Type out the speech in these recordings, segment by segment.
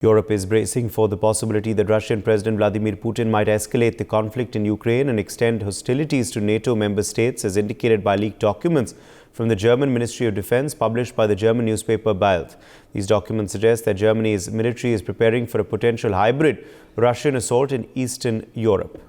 Europe is bracing for the possibility that Russian President Vladimir Putin might escalate the conflict in Ukraine and extend hostilities to NATO member states, as indicated by leaked documents from the German Ministry of Defense published by the German newspaper Bild. These documents suggest that Germany's military is preparing for a potential hybrid Russian assault in Eastern Europe.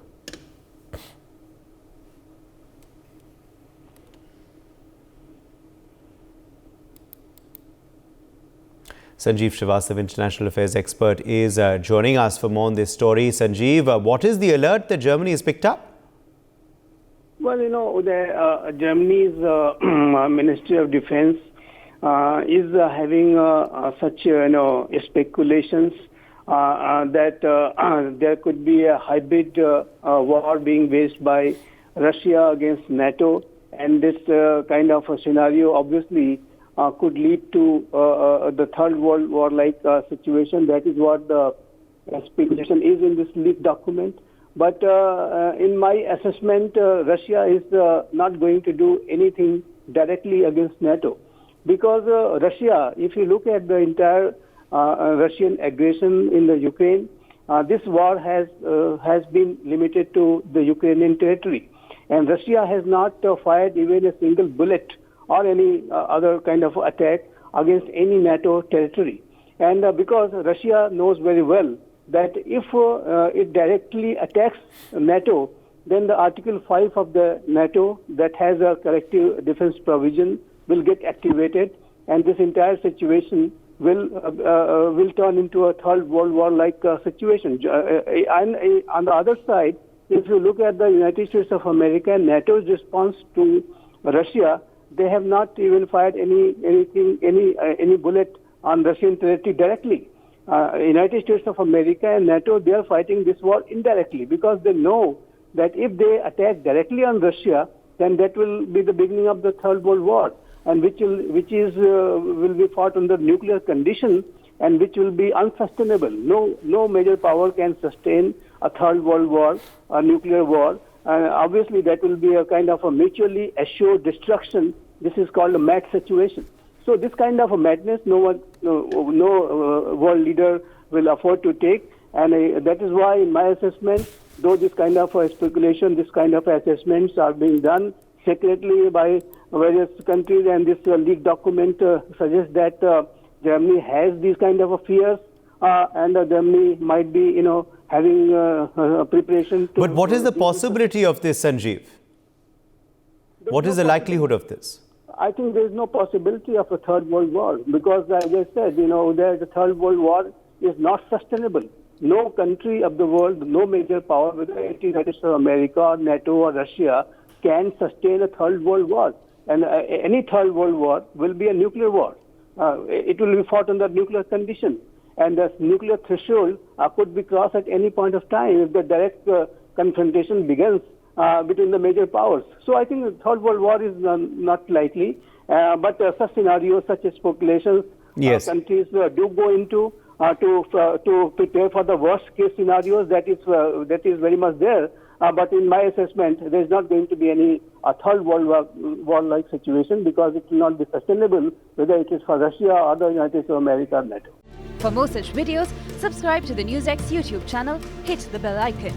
Sanjeev Srivastav, international affairs expert, is joining us for more on this story. Sanjeev, what is the alert that Germany has picked up? Well, Germany's Ministry of Defense is having such speculations that there could be a hybrid war being waged by Russia against NATO, and this kind of a scenario obviously could lead to the Third World War-like situation. That is what the speculation is in this leaked document. But in my assessment, Russia is not going to do anything directly against NATO. Because Russia, if you look at the entire Russian aggression in the Ukraine, this war has been limited to the Ukrainian territory. And Russia has not fired even a single bullet or any other kind of attack against any NATO territory. And because Russia knows very well that if it directly attacks NATO, then the Article 5 of the NATO that has a collective defense provision will get activated, and this entire situation will turn into a Third World War-like situation. And on the other side, if you look at the United States of America and NATO's response to Russia, they have not even fired any bullet on Russian territory directly. United States of America and NATO, they are fighting this war indirectly because they know that if they attack directly on Russia, then that will be the beginning of the Third World War, and which will be fought under nuclear condition, and which will be unsustainable. No major power can sustain a Third World War, a nuclear war. Obviously, that will be a kind of a mutually assured destruction. This is called a mad situation. So this kind of a madness, no world leader will afford to take. And that is why, in my assessment, though this kind of speculation, this kind of assessments are being done secretly by various countries, and this leaked document suggests that Germany has these kind of fears, and Germany might be, having preparation to... But what is the possibility of this, Sanjeev? What is the likelihood of this? I think there is no possibility of a Third World War because, as I said, the Third World War is not sustainable. No country of the world, no major power, whether it is United States of America or NATO or Russia, can sustain a Third World War. And any Third World War will be a nuclear war. It will be fought under nuclear conditions. And the nuclear threshold could be crossed at any point of time if the direct confrontation begins between the major powers. So I think the Third World War is not likely, but such scenarios, such as speculations, yes, countries do go into to prepare for the worst case scenarios. That is very much there. But in my assessment, there is not going to be any Third World War-like situation because it will not be sustainable, whether it is for Russia or the United States of America or NATO. For more such videos, subscribe to the NewsX YouTube channel, hit the bell icon.